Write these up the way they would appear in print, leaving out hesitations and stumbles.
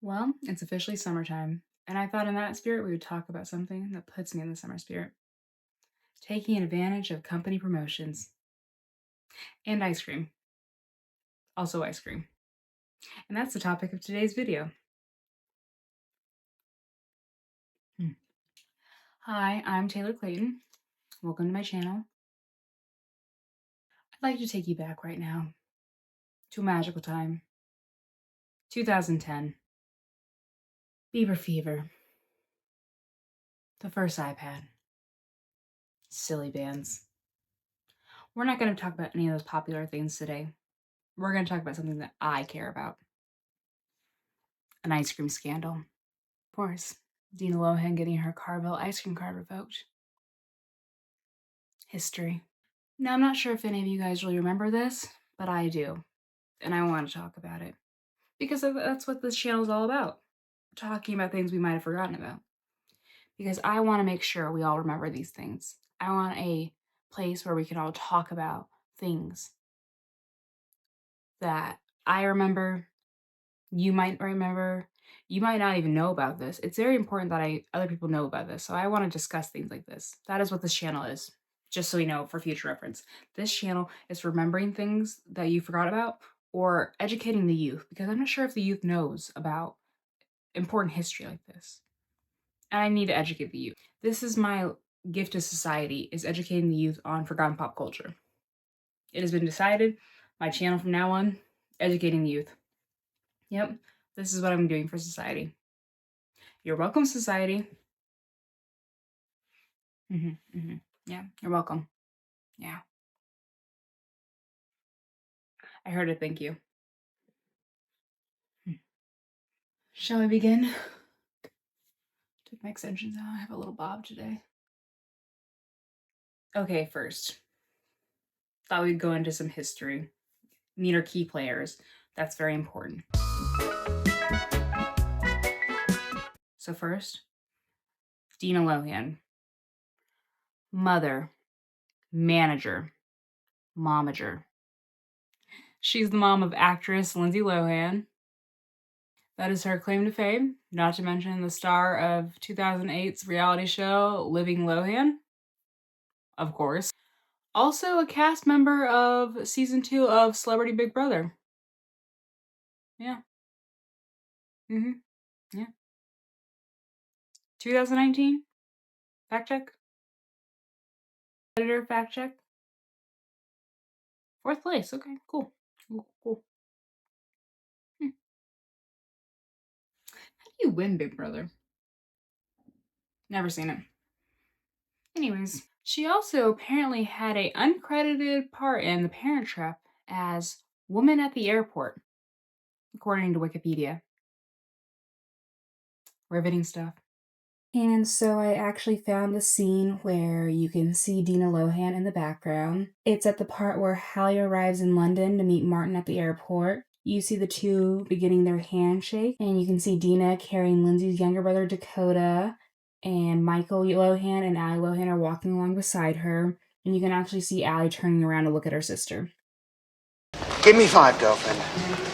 Well, it's officially summertime, and I thought in that spirit we would talk about something that puts me in the summer spirit. Taking advantage of company promotions. And ice cream. Also ice cream. And that's the topic of today's video. Hi, I'm Taylor Clayton. Welcome to my channel. I'd like to take you back right now to a magical time. 2010. Bieber fever. The first iPad. Silly bands. We're not going to talk about any of those popular things today. We're going to talk about something that I care about. An ice cream scandal. Of course, Dina Lohan getting her Carvel Ice Cream card revoked. History. Now, I'm not sure if any of you guys really remember this, but I do. And I want to talk about it. Because that's what this channel is all about. Talking about things we might have forgotten about. Because I want to make sure we all remember these things. I want a place where we can all talk about things that I remember, you might remember, you might not even know about this. It's very important that other people know about this. So I want to discuss things like this. That is what this channel is. Just so we know for future reference. This channel is remembering things that you forgot about or educating the youth, because I'm not sure if the youth knows about important history like this. And I need to educate the youth. This is my gift to society, is educating the youth on forgotten pop culture. It has been decided, my channel from now on, educating the youth. Yep, this is what I'm doing for society. You're welcome, society. Yeah, you're welcome. Yeah. I heard it, thank you. Shall we begin? Took my extensions out. I have a little bob today. Okay, first. Thought we'd go into some history. Meet our key players. That's very important. So first, Dina Lohan. Mother, manager, momager. She's the mom of actress Lindsay Lohan. That is her claim to fame, not to mention the star of 2008's reality show, Living Lohan. Of course. Also a cast member of season 2 of Celebrity Big Brother. Yeah. Yeah. 2019? Fact check? Editor fact check? 4th place. Okay, cool. Cool. How do you win Big Brother? Never seen it. Anyways, she also apparently had an uncredited part in The Parent Trap as Woman at the Airport, according to Wikipedia. Riveting stuff. And so I actually found the scene where you can see Dina Lohan in the background. It's at the part where Hallie arrives in London to meet Martin at the airport. You see the two beginning their handshake, and you can see Dina carrying Lindsay's younger brother Dakota, and Michael Lohan and Allie Lohan are walking along beside her, and you can actually see Allie turning around to look at her sister. Give me 5, girlfriend.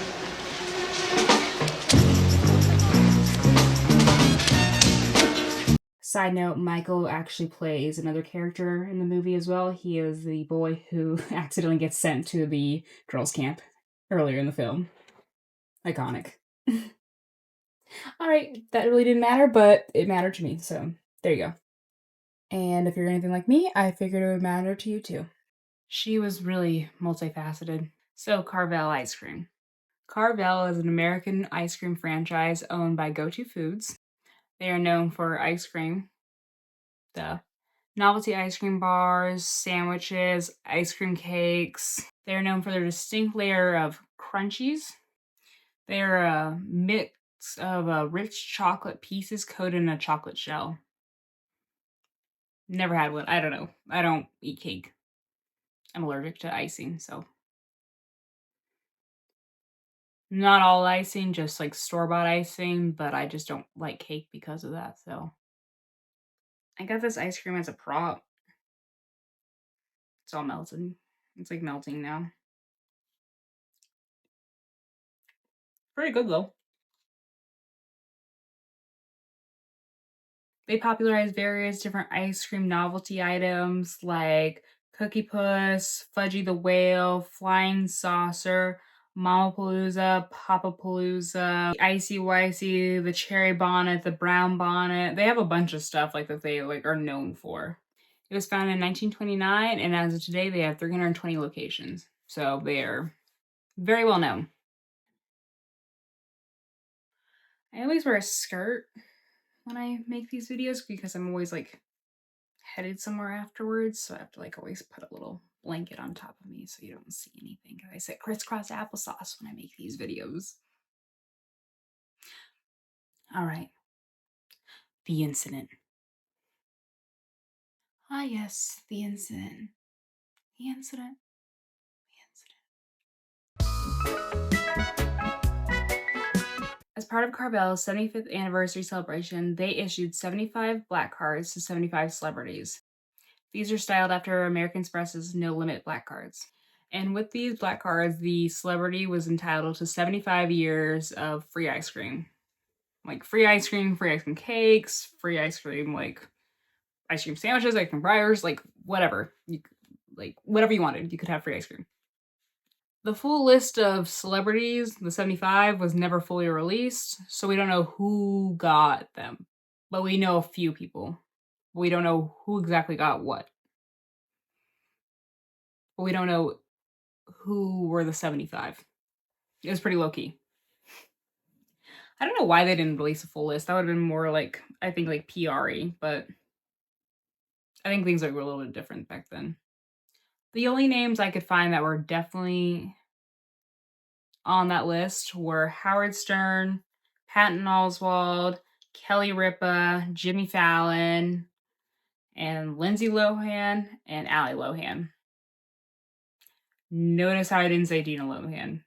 Side note, Michael actually plays another character in the movie as well. He is the boy who accidentally gets sent to the girls' camp earlier in the film. Iconic. Alright, that really didn't matter, but it mattered to me, so there you go. And if you're anything like me, I figured it would matter to you too. She was really multifaceted. So, Carvel Ice Cream. Carvel is an American ice cream franchise owned by Go-To Foods. They are known for ice cream, the novelty ice cream bars, sandwiches, ice cream cakes. They are known for their distinct layer of crunchies. They are a mix of rich chocolate pieces coated in a chocolate shell. Never had one. I don't know. I don't eat cake. I'm allergic to icing, so. Not all icing, just like store-bought icing, but I just don't like cake because of that, so. I got this ice cream as a prop. It's all melted. It's like melting now. Pretty good though. They popularized various different ice cream novelty items like Cookie Puss, Fudgie the Whale, Flying Saucer, Mamapalooza, Papapalooza, Icy Wicey, the Cherry Bonnet, the Brown Bonnet. They have a bunch of stuff like that they like are known for. It was founded in 1929, and as of today, they have 320 locations. So they are very well known. I always wear a skirt when I make these videos because I'm always like headed somewhere afterwards, so I have to like always put a little blanket on top of me so you don't see anything. I say crisscross applesauce when I make these videos. All right, the incident. Ah, yes, the incident. The incident. The incident. As part of Carvel's 75th anniversary celebration, they issued 75 black cards to 75 celebrities. These are styled after American Express's No Limit black cards. And with these black cards, the celebrity was entitled to 75 years of free ice cream. Like free ice cream cakes, free ice cream, like ice cream sandwiches, ice cream fryers, like whatever. Like whatever you wanted, you could have free ice cream. The full list of celebrities, the 75, was never fully released, so we don't know who got them. But we know a few people. We don't know who exactly got what. But we don't know who were the 75. It was pretty low key. I don't know why they didn't release a full list. That would have been more like, I think, like PR-y, but I think things were a little bit different back then. The only names I could find that were definitely on that list were Howard Stern, Patton Oswalt, Kelly Ripa, Jimmy Fallon, and Lindsay Lohan and Ali Lohan. Notice how I didn't say Dina Lohan.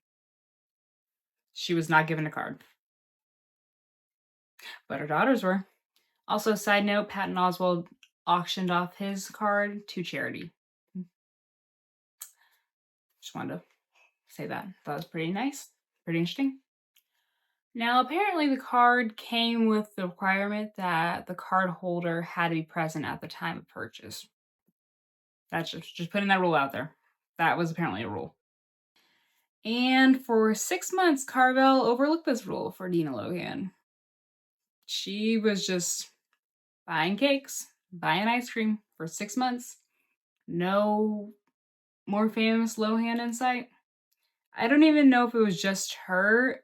She was not given a card. But her daughters were. Also, side note, Patton Oswalt auctioned off his card to charity. Just wanted to say that. That was pretty nice. Pretty interesting. Now, apparently the card came with the requirement that the card holder had to be present at the time of purchase. That's just putting that rule out there. That was apparently a rule. And for 6 months, Carvel overlooked this rule for Dina Lohan. She was just buying cakes, buying ice cream for 6 months. No more famous Lohan in sight. I don't even know if it was just her.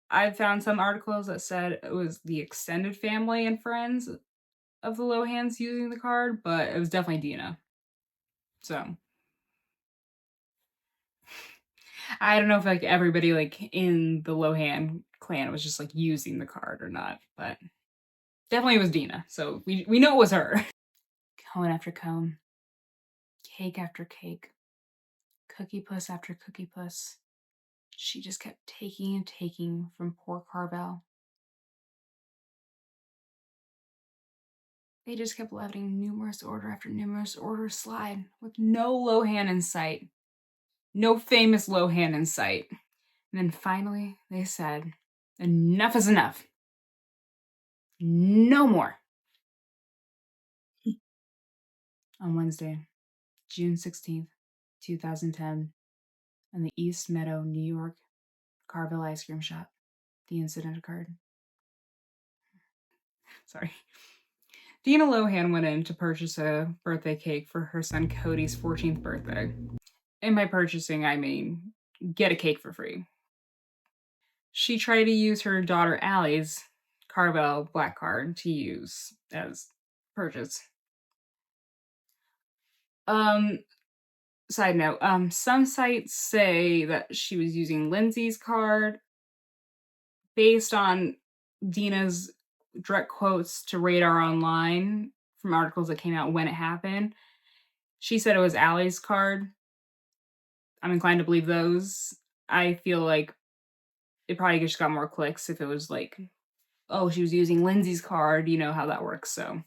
I found some articles that said it was the extended family and friends of the Lohans using the card, but it was definitely Dina. So I don't know if like everybody like in the Lohan clan was just like using the card or not, but definitely it was Dina. So we know it was her. Cone after cone, cake after cake, cookie puss after cookie puss. She just kept taking and taking from poor Carvel. They just kept letting numerous order after numerous order slide with no Lohan in sight. No famous Lohan in sight. And then finally they said, enough is enough. No more. On Wednesday, June 16th, 2010, in the East Meadow, New York, Carvel Ice Cream shop, the incident occurred. Sorry. Dina Lohan went in to purchase a birthday cake for her son Cody's 14th birthday. And by purchasing, I mean get a cake for free. She tried to use her daughter Allie's Carvel black card to use as purchase. Side note, some sites say that she was using Lindsay's card based on Dina's direct quotes to Radar Online from articles that came out when it happened. She said it was Allie's card. I'm inclined to believe those. I feel like it probably just got more clicks if it was like, oh, she was using Lindsay's card. You know how that works. So,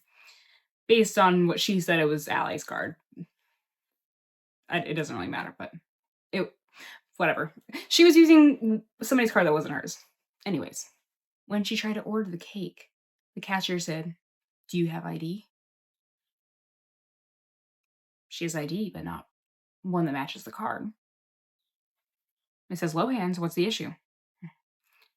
based on what she said, it was Allie's card. It doesn't really matter, but it, whatever. She was using somebody's card that wasn't hers. Anyways, when she tried to order the cake, the cashier said, Do you have ID? She has ID, but not one that matches the card. It says Lohan's. What's the issue?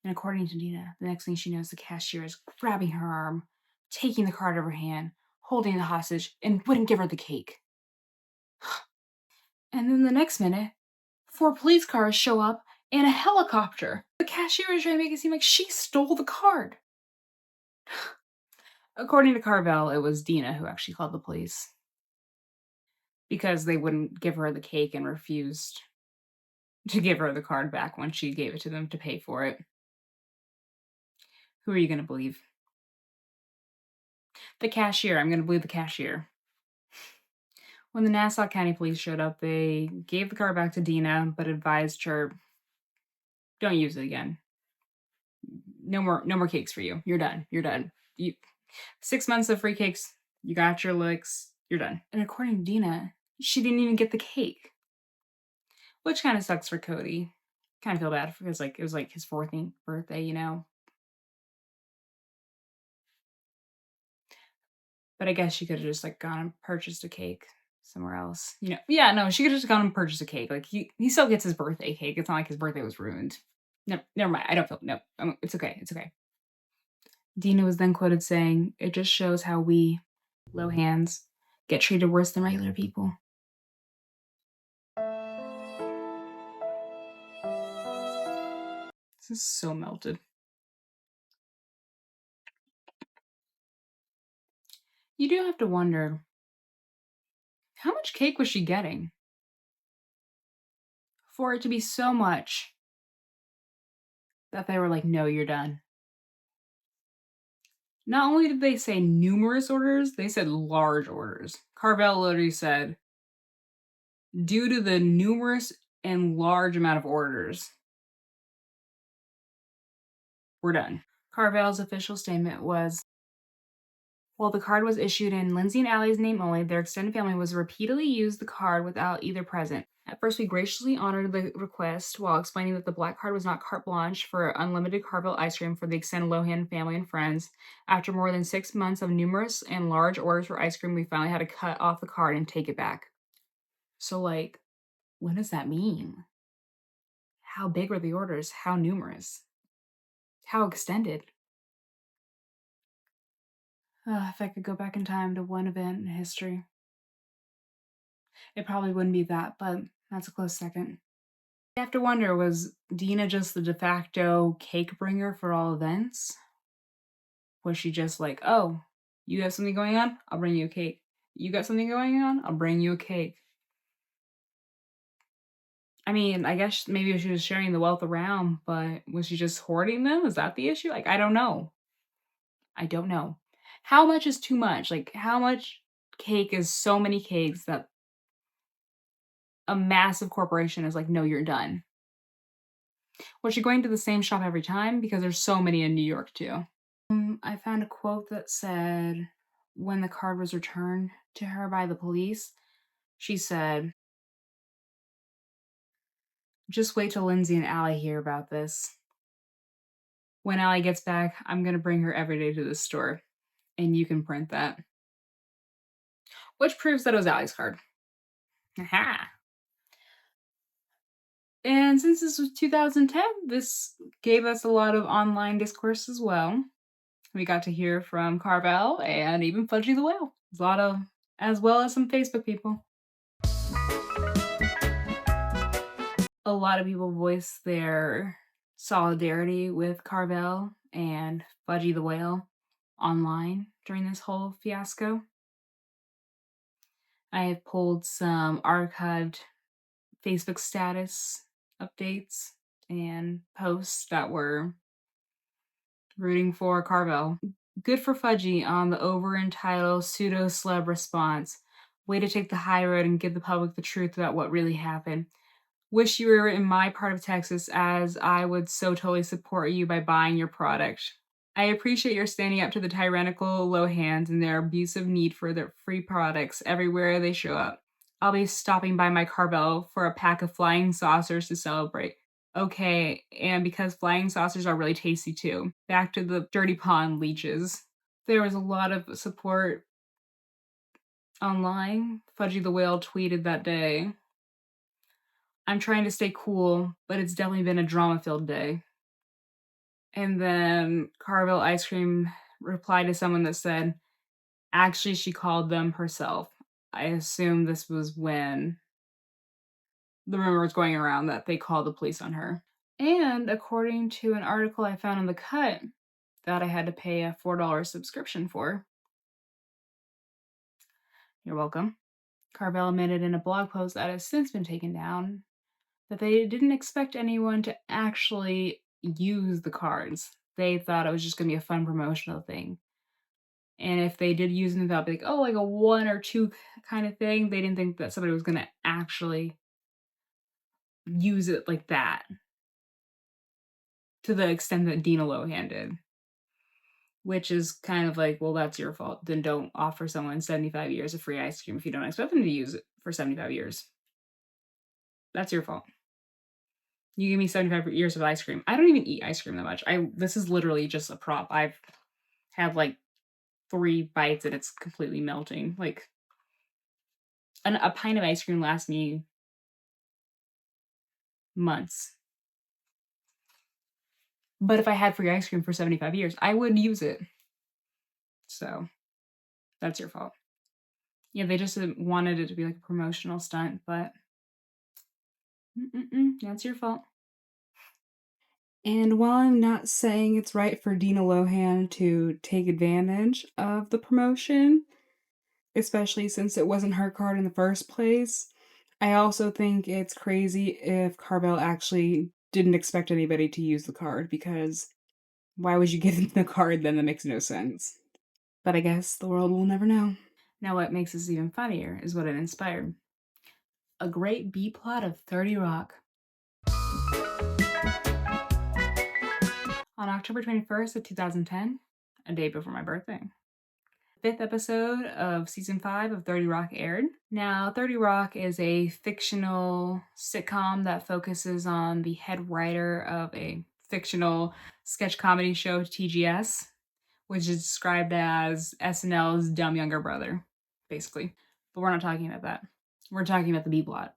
And according to Dina, the next thing she knows, the cashier is grabbing her arm, taking the card out of her hand, holding the hostage, and wouldn't give her the cake. And then the next minute, 4 police cars show up and a helicopter. The cashier is trying to make it seem like she stole the card. According to Carvel, it was Dina who actually called the police because they wouldn't give her the cake and refused to give her the card back when she gave it to them to pay for it. Who are you going to believe? The cashier. I'm going to believe the cashier. When the Nassau County Police showed up, they gave the card back to Dina, but advised her, don't use it again. No more cakes for you. You're done. 6 months of free cakes. You got your licks. You're done. And according to Dina, she didn't even get the cake. Which kind of sucks for Cody. Kind of feel bad because it was his 14th birthday, you know. But I guess she could have just gone and purchased a cake somewhere else. You know, yeah, no, she could have just gone and purchased a cake. He still gets his birthday cake. It's not like his birthday was ruined. No, never mind. I don't feel no. It's okay. It's okay. Dina was then quoted saying, "It just shows how we, Lohans, get treated worse than regular people." This is so melted. You do have to wonder, how much cake was she getting? For it to be so much that they were like, no, you're done. Not only did they say numerous orders, they said large orders. Carvel literally said, due to the numerous and large amount of orders, we're done. Carvel's official statement was, while the card was issued in Lindsay and Allie's name only, their extended family was repeatedly used the card without either present. At first, we graciously honored the request while explaining that the black card was not carte blanche for unlimited Carvel ice cream for the extended Lohan family and friends. After more than 6 months of numerous and large orders for ice cream, we finally had to cut off the card and take it back. So, what does that mean? How big were the orders? How numerous? How extended? If I could go back in time to one event in history, it probably wouldn't be that, but that's a close second. I have to wonder, was Dina just the de facto cake bringer for all events? Was she just like, oh, you have something going on? I'll bring you a cake. You got something going on? I'll bring you a cake. I mean, I guess maybe she was sharing the wealth around, but was she just hoarding them? Is that the issue? I don't know. I don't know. How much is too much? How much cake is so many cakes that a massive corporation is like, no, you're done? Was she going to the same shop every time? Because there's so many in New York, too. I found a quote that said, when the card was returned to her by the police, she said, just wait till Lindsay and Allie hear about this. When Allie gets back, I'm going to bring her every day to the store. And you can print that. Which proves that it was Allie's card. Aha! And since this was 2010, this gave us a lot of online discourse as well. We got to hear from Carvel and even Fudgie the Whale. A lot of, as well as some Facebook people. A lot of people voiced their solidarity with Carvel and Fudgie the Whale online during this whole fiasco. I have pulled some archived Facebook status updates and posts that were rooting for Carvel. Good for Fudgie on the over-entitled pseudo-celeb response. Way to take the high road and give the public the truth about what really happened. Wish you were in my part of Texas, as I would so totally support you by buying your product. I appreciate your standing up to the tyrannical Lohans and their abusive need for their free products everywhere they show up. I'll be stopping by my Carvel for a pack of flying saucers to celebrate. Okay, and because flying saucers are really tasty too. Back to the dirty pond leeches. There was a lot of support online. Fudgie the Whale tweeted that day, "I'm trying to stay cool, but it's definitely been a drama-filled day." And then Carvel Ice Cream replied to someone that said, "Actually, she called them herself." I assume this was when the rumor was going around that they called the police on her. And according to an article I found in The Cut that I had to pay a $4 subscription for, you're welcome, Carvel admitted in a blog post that has since been taken down that they didn't expect anyone to actually use the cards. They thought it was just going to be a fun promotional thing. And if they did use them, they'll be like, oh, like a 1 or 2 kind of thing. They didn't think that somebody was going to actually use it like that to the extent that Dina Lohan did. Which is kind of like, well, that's your fault. Then don't offer someone 75 years of free ice cream if you don't expect them to use it for 75 years. That's your fault. You give me 75 years of ice cream. I don't even eat ice cream that much. This is literally just a prop. I've had like 3 bites and it's completely melting. Like a pint of ice cream lasts me months. But if I had free ice cream for 75 years, I would use it. So that's your fault. Yeah, they just wanted it to be like a promotional stunt, but that's your fault. And while I'm not saying it's right for Dina Lohan to take advantage of the promotion, especially since it wasn't her card in the first place, I also think it's crazy if Carvel actually didn't expect anybody to use the card, because why would you give them the card then? That makes no sense. But I guess the world will never know. Now what makes this even funnier is what it inspired. A great B-plot of 30 Rock. On October 21st of 2010, a day before my birthday, the 5th episode of season 5 of 30 Rock aired. Now, 30 Rock is a fictional sitcom that focuses on the head writer of a fictional sketch comedy show, TGS, which is described as SNL's dumb younger brother, basically. But we're not talking about that. We're talking about the B-plot.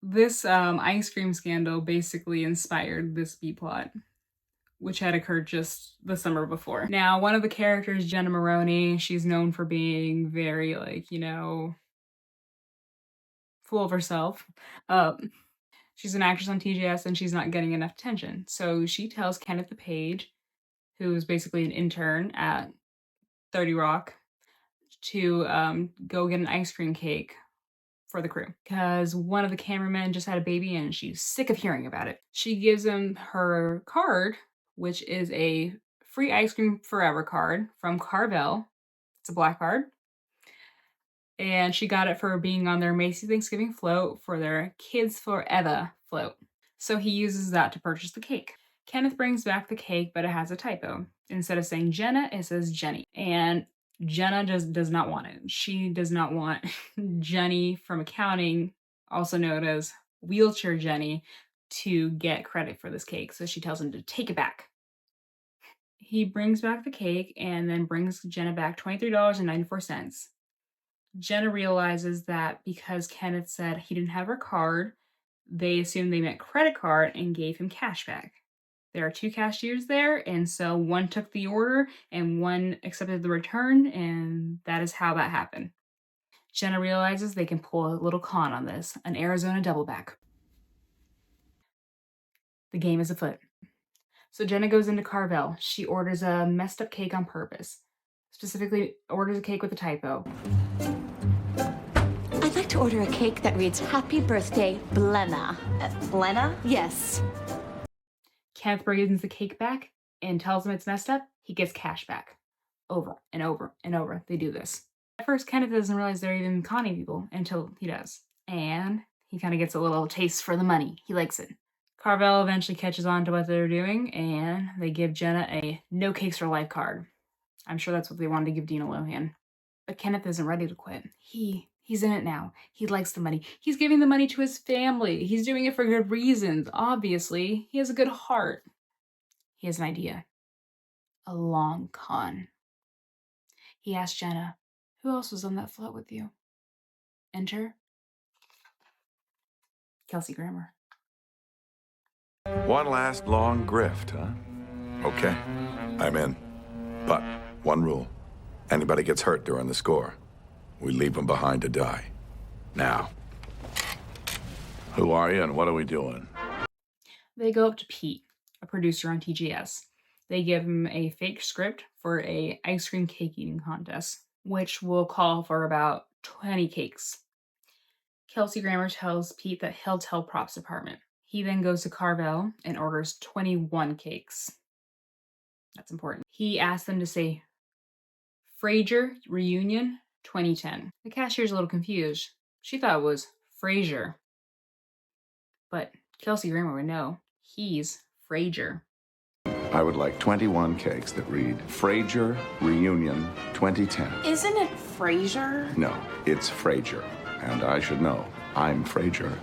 This ice cream scandal basically inspired this B-plot, which had occurred just the summer before. Now, one of the characters, Jenna Maroney, she's known for being very, like, full of herself. She's an actress on TGS and she's not getting enough attention. So she tells Kenneth the Page, who's basically an intern at 30 Rock, to go get an ice cream cake for the crew, because one of the cameramen just had a baby and she's sick of hearing about it. She gives him her card, which is a free ice cream forever card from Carvel. It's a black card. And she got it for being on their Macy's Thanksgiving float for their Kids Forever float. So he uses that to purchase the cake. Kenneth brings back the cake, but it has a typo. Instead of saying Jenna, it says Jenny. And Jenna just does not want it. She does not want Jenny from accounting, also known as Wheelchair Jenny, to get credit for this cake. So she tells him to take it back. He brings back the cake and then brings Jenna back $23.94. Jenna realizes that because Kenneth said he didn't have her card, they assumed they meant credit card and gave him cash back. There are 2 cashiers there, and so one took the order and one accepted the return, and that is how that happened. Jenna realizes they can pull a little con on this, an Arizona doubleback. The game is afoot. So Jenna goes into Carvel. She orders a messed up cake on purpose. Specifically, orders a cake with a typo. I'd like to order a cake that reads, "Happy Birthday, Blenna." Blenna? Yes. Kenneth brings the cake back and tells him it's messed up. He gets cash back. Over and over and over. They do this. At first, Kenneth doesn't realize they're even conning people until he does. And he kind of gets a little taste for the money. He likes it. Carvel eventually catches on to what they're doing, and they give Jenna a no cakes for life card. I'm sure that's what they wanted to give Dina Lohan. But Kenneth isn't ready to quit. He's in it now. He likes the money. He's giving the money to his family. He's doing it for good reasons. Obviously, he has a good heart. He has an idea. a long con. He asked Jenna, "Who else was on that float with you?" Enter Kelsey Grammer. One last long grift, huh? Okay, I'm in. But one rule. Anybody gets hurt during the score, we leave them behind to die. Now, who are you and what are we doing? They go up to Pete, a producer on TGS. They give him a fake script for a ice cream cake eating contest, which will call for about 20 cakes. Kelsey Grammer tells Pete that he'll tell props department. He then goes to Carvel and orders 21 cakes. That's important. He asks them to say Frasier Reunion 2010. The cashier's a little confused. She thought it was Frasier. But Kelsey Grammer would know. He's Frasier. I would like 21 cakes that read Frasier Reunion 2010. Isn't it Frasier? No, it's Frasier. And I should know. I'm Frasier.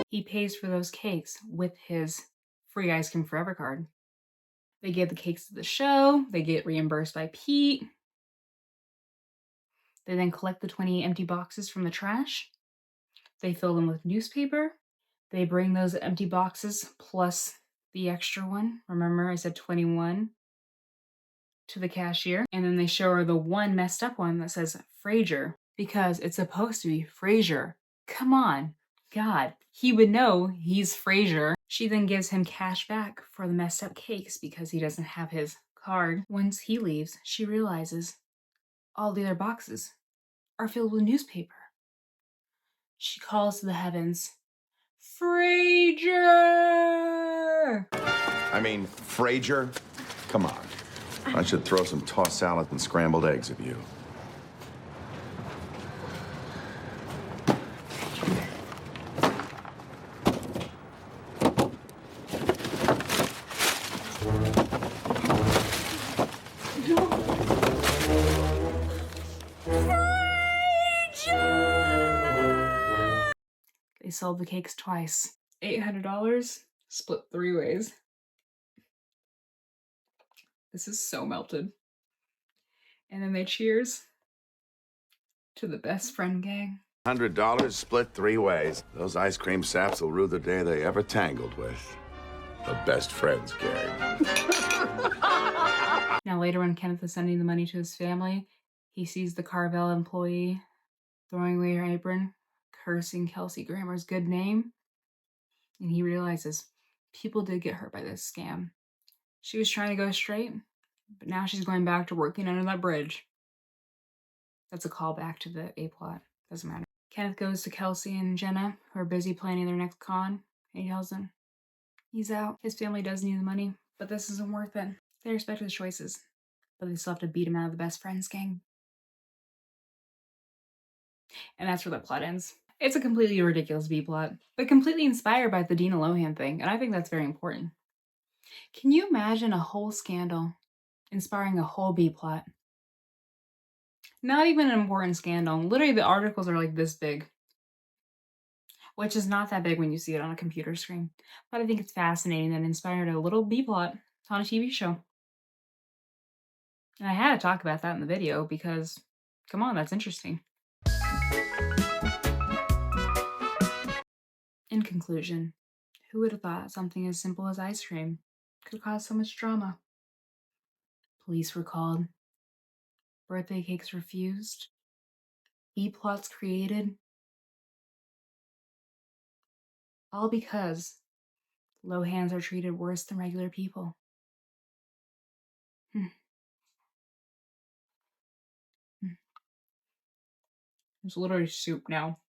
He pays for those cakes with his free ice cream forever card. They give the cakes to the show. They get reimbursed by Pete. They then collect the 20 empty boxes from the trash. They fill them with newspaper. They bring those empty boxes plus the extra one. Remember, I said 21 to the cashier. And then they show her the one messed up one that says Frasier because it's supposed to be Frasier. Come on. God, he would know he's Frasier. She then gives him cash back for the messed up cakes because he doesn't have his card. Once he leaves, she realizes all the other boxes are filled with newspaper. She calls to the heavens, Frasier! I mean, Frasier? Come on. I should throw some tossed salad and scrambled eggs at you. They sold the cakes twice. $800 split 3 ways. This is so melted. And then they cheers to the best friend gang. $100 split 3 ways. Those ice cream saps will rue the day they ever tangled with the best friends gang. Now later when Kenneth is sending the money to his family, he sees the Carvel employee throwing away her apron, cursing Kelsey Grammer's good name, and he realizes people did get hurt by this scam. She was trying to go straight, but now she's going back to working under that bridge. That's a callback to the A-plot. Doesn't matter. Kenneth goes to Kelsey and Jenna, who are busy planning their next con, and he tells them he's out. His family does need the money, but this isn't worth it. They respect his choices, but they still have to beat him out of the best friends gang. And that's where the plot ends. It's a completely ridiculous B-plot, but completely inspired by the Dina Lohan thing, and I think that's very important. Can you imagine a whole scandal inspiring a whole B-plot? Not even an important scandal. Literally, the articles are like this big, which is not that big when you see it on a computer screen. But I think it's fascinating that it inspired a little B-plot on a TV show. And I had to talk about that in the video because, come on, that's interesting. In conclusion, who would have thought something as simple as ice cream could cause so much drama? Police were called. Birthday cakes refused. B-plots created. All because Lohans are treated worse than regular people. It's literally soup now.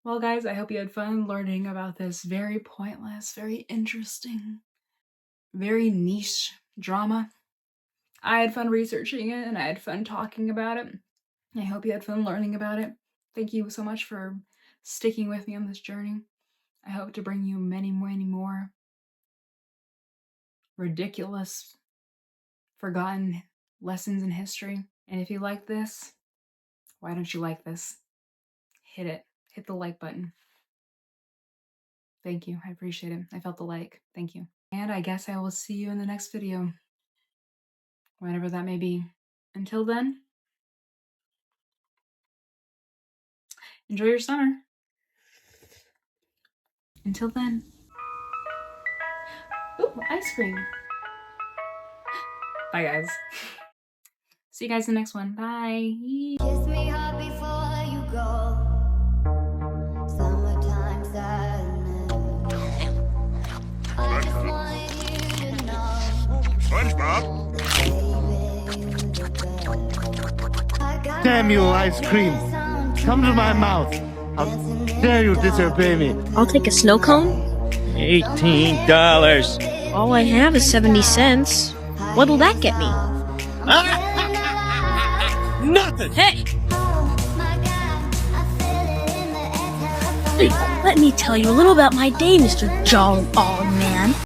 Well, guys, I hope you had fun learning about this very pointless, very interesting, very niche drama. I had fun researching it, and I had fun talking about it. I hope you had fun learning about it. Thank you so much for sticking with me on this journey. I hope to bring you many, many more ridiculous, forgotten lessons in history. And if you like this, why don't you like this? Hit it. Hit the like button. Thank you. I appreciate it. I felt the like. Thank you. And I guess I will see you in the next video, whenever that may be. Until then, enjoy your summer. Until then. Ooh, ice cream. Bye, guys. See you guys in the next one. Bye. Kiss me hard before you go. Summertime sadness. I just wanted you to know. SpongeBob! Damn you, ice cream! Come to my mouth! How dare you disobey me! I'll take a snow cone. $18. All I have is 70 cents. What'll that get me? Nothing! Hey! Let me tell you a little about my day, Mr. Jolly All Man.